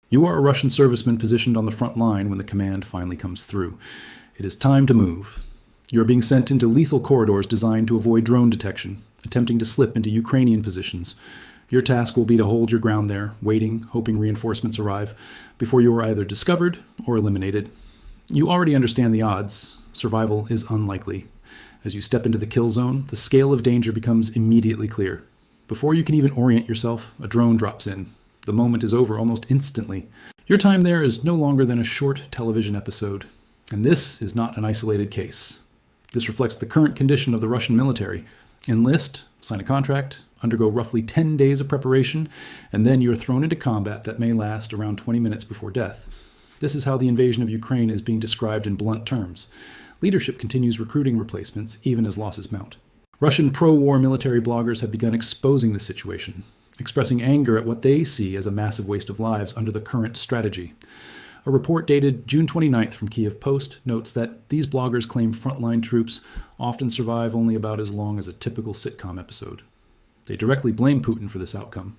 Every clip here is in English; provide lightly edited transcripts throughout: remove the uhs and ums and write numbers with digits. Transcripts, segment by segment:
You are a Russian serviceman positioned on the front line when the command finally comes through. It is time to move. You are being sent into lethal corridors designed to avoid drone detection, attempting to slip into Ukrainian positions. Your task will be to hold your ground there, waiting, hoping reinforcements arrive, before you are either discovered or eliminated. You already understand the odds. Survival is unlikely. As you step into the kill zone, the scale of danger becomes immediately clear. Before you can even orient yourself, a drone drops in. The moment is over almost instantly. Your time there is no longer than a short television episode. And this is not an isolated case. This reflects the current condition of the Russian military. Enlist, sign a contract, undergo roughly 10 days of preparation, and then you are thrown into combat that may last around 20 minutes before death. This is how the invasion of Ukraine is being described in blunt terms. Leadership continues recruiting replacements, even as losses mount. Russian pro-war military bloggers have begun exposing the situation, expressing anger at what they see as a massive waste of lives under the current strategy. A report dated June 29th from Kiev Post notes that these bloggers claim frontline troops often survive only about as long as a typical sitcom episode. They directly blame Putin for this outcome.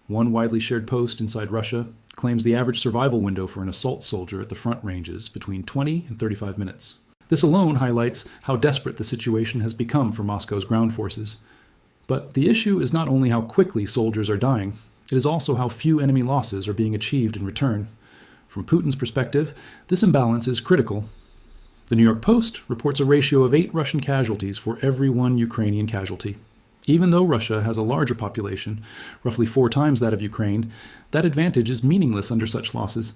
One widely shared post inside Russia claims the average survival window for an assault soldier at the front ranges between 20 and 35 minutes. This alone highlights how desperate the situation has become for Moscow's ground forces. But the issue is not only how quickly soldiers are dying, it is also how few enemy losses are being achieved in return. From Putin's perspective, this imbalance is critical. The New York Post reports a ratio of 8 Russian casualties for every 1 Ukrainian casualty. Even though Russia has a larger population, roughly 4 times that of Ukraine, that advantage is meaningless under such losses.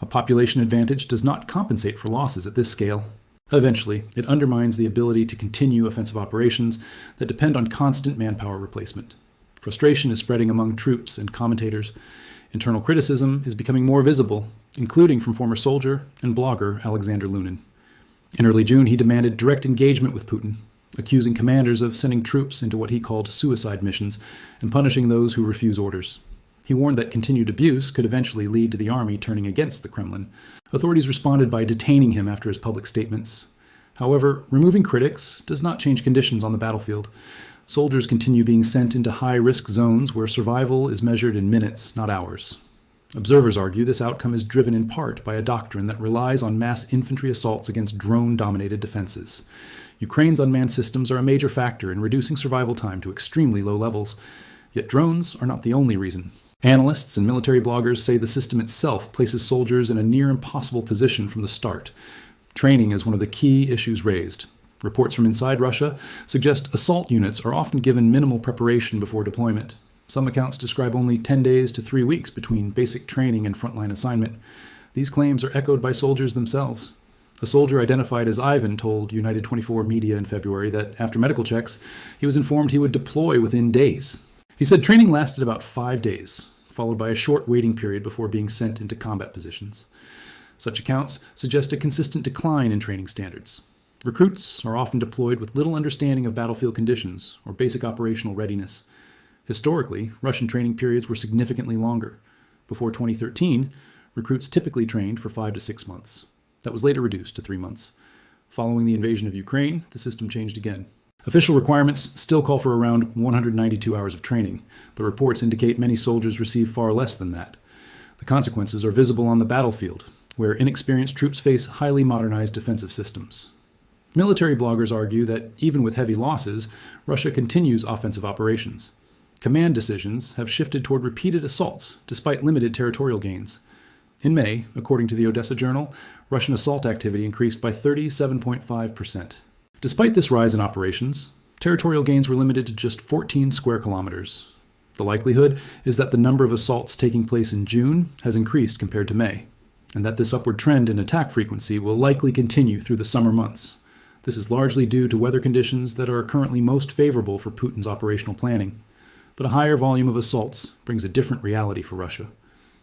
A population advantage does not compensate for losses at this scale. Eventually, it undermines the ability to continue offensive operations that depend on constant manpower replacement. Frustration is spreading among troops and commentators. Internal criticism is becoming more visible, including from former soldier and blogger Alexander Lunin. In early June, he demanded direct engagement with Putin, accusing commanders of sending troops into what he called suicide missions and punishing those who refuse orders. He warned that continued abuse could eventually lead to the army turning against the Kremlin. Authorities responded by detaining him after his public statements. However, removing critics does not change conditions on the battlefield. Soldiers continue being sent into high-risk zones where survival is measured in minutes, not hours. Observers argue this outcome is driven in part by a doctrine that relies on mass infantry assaults against drone-dominated defenses. Ukraine's unmanned systems are a major factor in reducing survival time to extremely low levels, yet drones are not the only reason. Analysts and military bloggers say the system itself places soldiers in a near-impossible position from the start. Training is one of the key issues raised. Reports from inside Russia suggest assault units are often given minimal preparation before deployment. Some accounts describe only 10 days to 3 weeks between basic training and frontline assignment. These claims are echoed by soldiers themselves. A soldier identified as Ivan told United 24 media in February that after medical checks, he was informed he would deploy within days. He said training lasted about 5 days, followed by a short waiting period before being sent into combat positions. Such accounts suggest a consistent decline in training standards. Recruits are often deployed with little understanding of battlefield conditions or basic operational readiness. Historically, Russian training periods were significantly longer. Before 2013, recruits typically trained for 5 to 6 months. That was later reduced to 3 months. Following the invasion of Ukraine, the system changed again. Official requirements still call for around 192 hours of training, but reports indicate many soldiers receive far less than that. The consequences are visible on the battlefield, where inexperienced troops face highly modernized defensive systems. Military bloggers argue that even with heavy losses, Russia continues offensive operations. Command decisions have shifted toward repeated assaults, despite limited territorial gains. In May, according to the Odessa Journal, Russian assault activity increased by 37.5%. Despite this rise in operations, territorial gains were limited to just 14 square kilometers. The likelihood is that the number of assaults taking place in June has increased compared to May, and that this upward trend in attack frequency will likely continue through the summer months. This is largely due to weather conditions that are currently most favorable for Putin's operational planning. But a higher volume of assaults brings a different reality for Russia.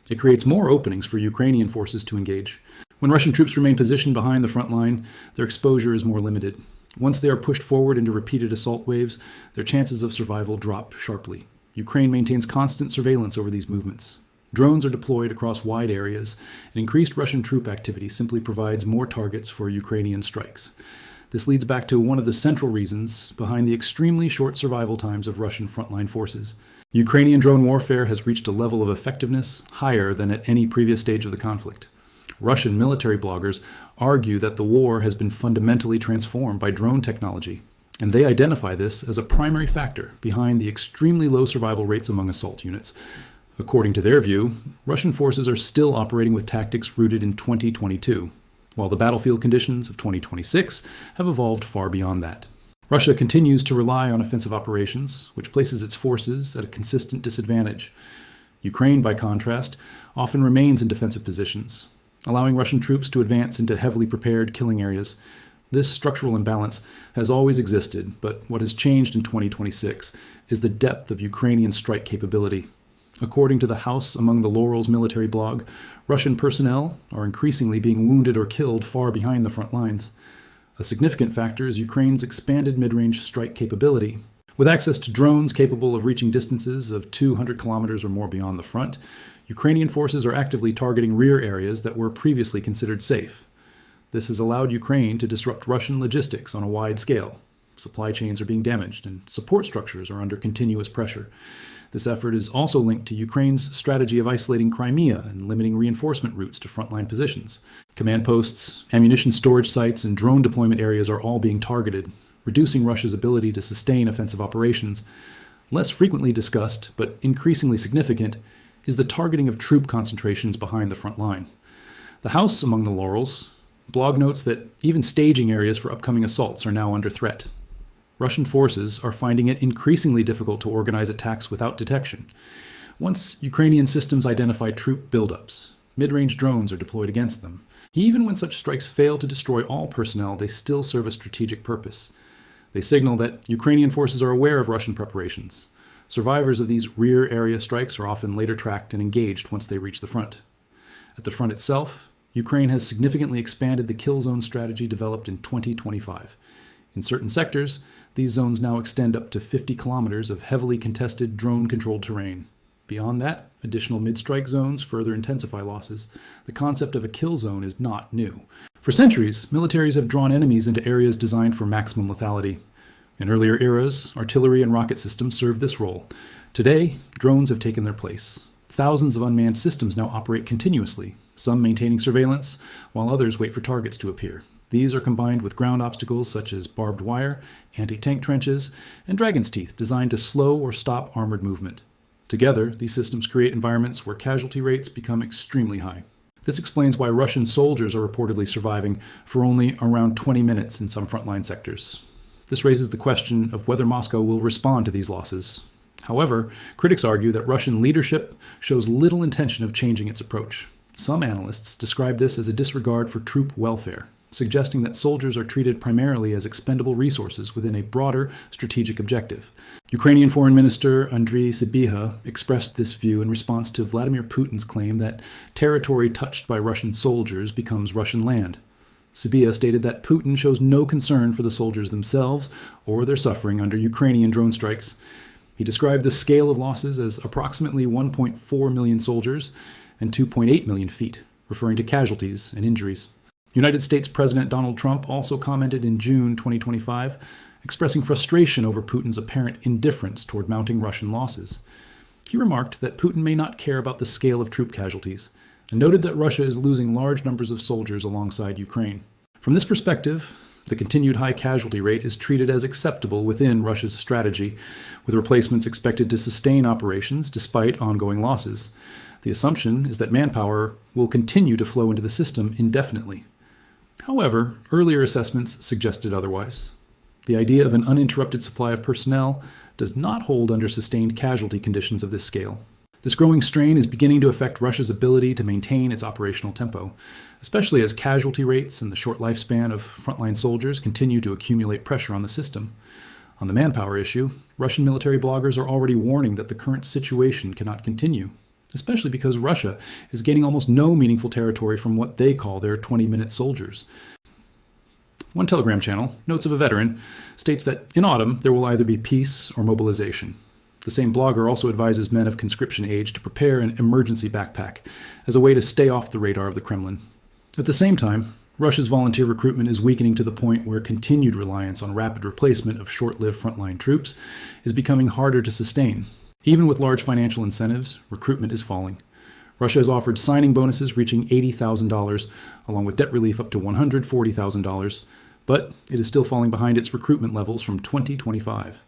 It creates more openings for Ukrainian forces to engage. When Russian troops remain positioned behind the front line, their exposure is more limited. Once they are pushed forward into repeated assault waves, their chances of survival drop sharply. Ukraine maintains constant surveillance over these movements. Drones are deployed across wide areas, and increased Russian troop activity simply provides more targets for Ukrainian strikes. This leads back to one of the central reasons behind the extremely short survival times of Russian frontline forces. Ukrainian drone warfare has reached a level of effectiveness higher than at any previous stage of the conflict. Russian military bloggers argue that the war has been fundamentally transformed by drone technology, and they identify this as a primary factor behind the extremely low survival rates among assault units. According to their view, Russian forces are still operating with tactics rooted in 2022, while the battlefield conditions of 2026 have evolved far beyond that. Russia continues to rely on offensive operations, which places its forces at a consistent disadvantage. Ukraine, by contrast, often remains in defensive positions, allowing Russian troops to advance into heavily prepared killing areas. This structural imbalance has always existed, but what has changed in 2026 is the depth of Ukrainian strike capability. According to the House Among the Laurels military blog, Russian personnel are increasingly being wounded or killed far behind the front lines. A significant factor is Ukraine's expanded mid-range strike capability. With access to drones capable of reaching distances of 200 kilometers or more beyond the front, Ukrainian forces are actively targeting rear areas that were previously considered safe. This has allowed Ukraine to disrupt Russian logistics on a wide scale. Supply chains are being damaged, and support structures are under continuous pressure. This effort is also linked to Ukraine's strategy of isolating Crimea and limiting reinforcement routes to frontline positions. Command posts, ammunition storage sites, and drone deployment areas are all being targeted, reducing Russia's ability to sustain offensive operations. Less frequently discussed, but increasingly significant, is the targeting of troop concentrations behind the front line. The House Among the Laurels blog notes that even staging areas for upcoming assaults are now under threat. Russian forces are finding it increasingly difficult to organize attacks without detection. Once Ukrainian systems identify troop buildups, mid-range drones are deployed against them. Even when such strikes fail to destroy all personnel, they still serve a strategic purpose. They signal that Ukrainian forces are aware of Russian preparations. Survivors of these rear area strikes are often later tracked and engaged once they reach the front. At the front itself, Ukraine has significantly expanded the kill zone strategy developed in 2025. In certain sectors, these zones now extend up to 50 kilometers of heavily contested, drone-controlled terrain. Beyond that, additional mid-strike zones further intensify losses. The concept of a kill zone is not new. For centuries, militaries have drawn enemies into areas designed for maximum lethality. In earlier eras, artillery and rocket systems served this role. Today, drones have taken their place. Thousands of unmanned systems now operate continuously, some maintaining surveillance, while others wait for targets to appear. These are combined with ground obstacles such as barbed wire, anti-tank trenches, and dragon's teeth designed to slow or stop armored movement. Together, these systems create environments where casualty rates become extremely high. This explains why Russian soldiers are reportedly surviving for only around 20 minutes in some frontline sectors. This raises the question of whether Moscow will respond to these losses. However, critics argue that Russian leadership shows little intention of changing its approach. Some analysts describe this as a disregard for troop welfare, suggesting that soldiers are treated primarily as expendable resources within a broader strategic objective. Ukrainian Foreign Minister Andriy Sybiha expressed this view in response to Vladimir Putin's claim that territory touched by Russian soldiers becomes Russian land. Sybiha stated that Putin shows no concern for the soldiers themselves or their suffering under Ukrainian drone strikes. He described the scale of losses as approximately 1.4 million soldiers and 2.8 million feet, referring to casualties and injuries. United States President Donald Trump also commented in June 2025, expressing frustration over Putin's apparent indifference toward mounting Russian losses. He remarked that Putin may not care about the scale of troop casualties, and noted that Russia is losing large numbers of soldiers alongside Ukraine. From this perspective, the continued high casualty rate is treated as acceptable within Russia's strategy, with replacements expected to sustain operations despite ongoing losses. The assumption is that manpower will continue to flow into the system indefinitely. However, earlier assessments suggested otherwise. The idea of an uninterrupted supply of personnel does not hold under sustained casualty conditions of this scale. This growing strain is beginning to affect Russia's ability to maintain its operational tempo, especially as casualty rates and the short lifespan of frontline soldiers continue to accumulate pressure on the system. On the manpower issue, Russian military bloggers are already warning that the current situation cannot continue, especially because Russia is gaining almost no meaningful territory from what they call their 20-minute soldiers. One Telegram channel, Notes of a Veteran, states that in autumn there will either be peace or mobilization. The same blogger also advises men of conscription age to prepare an emergency backpack as a way to stay off the radar of the Kremlin. At the same time, Russia's volunteer recruitment is weakening to the point where continued reliance on rapid replacement of short-lived frontline troops is becoming harder to sustain. Even with large financial incentives, recruitment is falling. Russia has offered signing bonuses reaching $80,000, along with debt relief up to $140,000, but it is still falling behind its recruitment levels from 2025.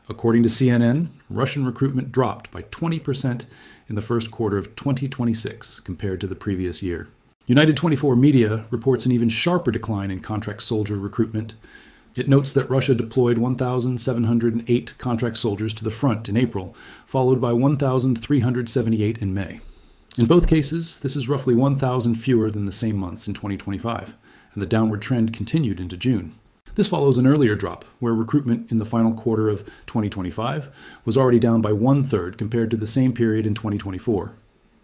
According to CNN, Russian recruitment dropped by 20% in the first quarter of 2026 compared to the previous year. United 24 Media reports an even sharper decline in contract soldier recruitment. It notes that Russia deployed 1,708 contract soldiers to the front in April, followed by 1,378 in May. In both cases, this is roughly 1,000 fewer than the same months in 2025, and the downward trend continued into June. This follows an earlier drop, where recruitment in the final quarter of 2025 was already down by one-third compared to the same period in 2024.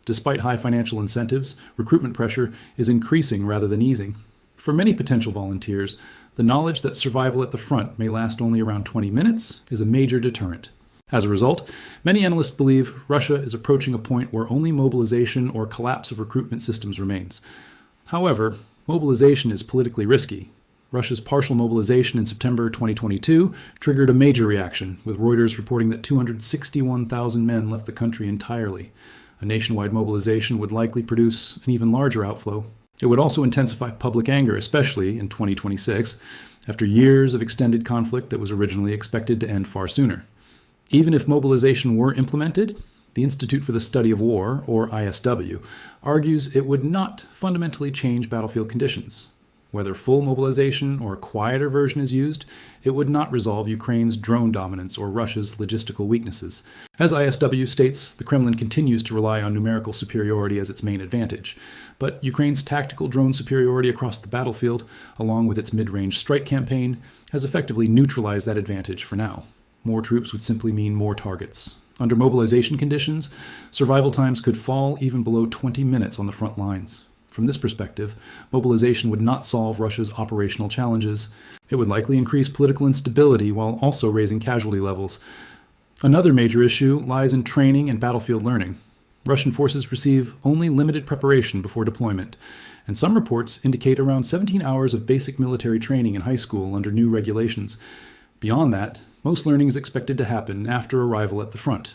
Despite high financial incentives, recruitment pressure is increasing rather than easing. For many potential volunteers, the knowledge that survival at the front may last only around 20 minutes is a major deterrent. As a result, many analysts believe Russia is approaching a point where only mobilization or collapse of recruitment systems remains. However, mobilization is politically risky. Russia's partial mobilization in September 2022 triggered a major reaction, with Reuters reporting that 261,000 men left the country entirely. A nationwide mobilization would likely produce an even larger outflow. It would also intensify public anger, especially in 2026, after years of extended conflict that was originally expected to end far sooner. Even if mobilization were implemented, the Institute for the Study of War, or ISW, argues it would not fundamentally change battlefield conditions. Whether full mobilization or a quieter version is used, it would not resolve Ukraine's drone dominance or Russia's logistical weaknesses. As ISW states, the Kremlin continues to rely on numerical superiority as its main advantage, but Ukraine's tactical drone superiority across the battlefield, along with its mid-range strike campaign, has effectively neutralized that advantage for now. More troops would simply mean more targets. Under mobilization conditions, survival times could fall even below 20 minutes on the front lines. From this perspective, mobilization would not solve Russia's operational challenges. It would likely increase political instability while also raising casualty levels. Another major issue lies in training and battlefield learning. Russian forces receive only limited preparation before deployment, and some reports indicate around 17 hours of basic military training in high school under new regulations. Beyond that, most learning is expected to happen after arrival at the front.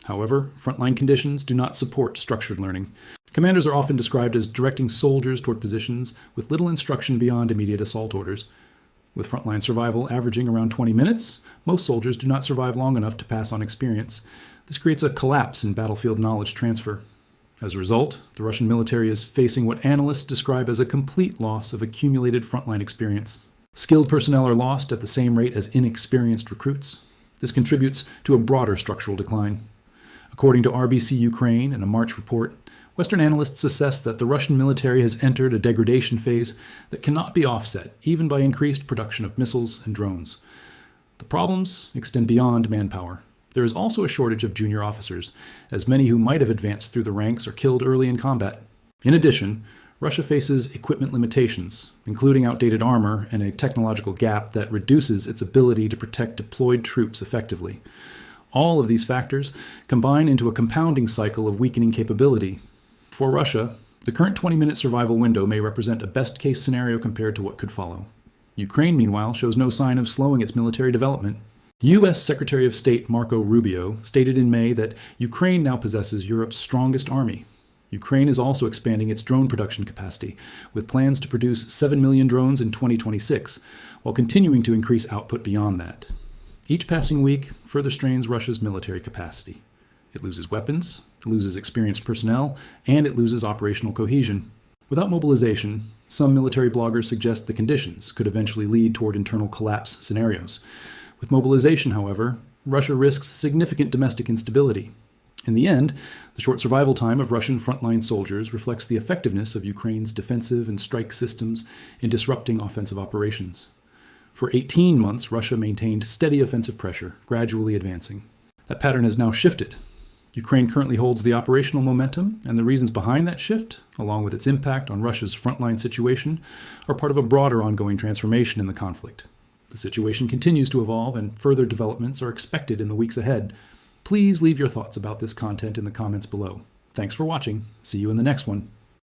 However, frontline conditions do not support structured learning. Commanders are often described as directing soldiers toward positions with little instruction beyond immediate assault orders. With frontline survival averaging around 20 minutes, most soldiers do not survive long enough to pass on experience. This creates a collapse in battlefield knowledge transfer. As a result, the Russian military is facing what analysts describe as a complete loss of accumulated frontline experience. Skilled personnel are lost at the same rate as inexperienced recruits. This contributes to a broader structural decline. According to RBC Ukraine in a March report, Western analysts assess that the Russian military has entered a degradation phase that cannot be offset, even by increased production of missiles and drones. The problems extend beyond manpower. There is also a shortage of junior officers, as many who might have advanced through the ranks are killed early in combat. In addition, Russia faces equipment limitations, including outdated armor and a technological gap that reduces its ability to protect deployed troops effectively. All of these factors combine into a compounding cycle of weakening capability. For Russia, the current 20-minute survival window may represent a best-case scenario compared to what could follow. Ukraine, meanwhile, shows no sign of slowing its military development. U.S. Secretary of State Marco Rubio stated in May that Ukraine now possesses Europe's strongest army. Ukraine is also expanding its drone production capacity, with plans to produce 7 million drones in 2026, while continuing to increase output beyond that. Each passing week further strains Russia's military capacity. It loses weapons, it loses experienced personnel, and it loses operational cohesion. Without mobilization, some military bloggers suggest the conditions could eventually lead toward internal collapse scenarios. With mobilization, however, Russia risks significant domestic instability. In the end, the short survival time of Russian frontline soldiers reflects the effectiveness of Ukraine's defensive and strike systems in disrupting offensive operations. For 18 months, Russia maintained steady offensive pressure, gradually advancing. That pattern has now shifted. Ukraine currently holds the operational momentum, and the reasons behind that shift, along with its impact on Russia's frontline situation, are part of a broader ongoing transformation in the conflict. The situation continues to evolve, and further developments are expected in the weeks ahead. Please leave your thoughts about this content in the comments below. Thanks for watching. See you in the next one.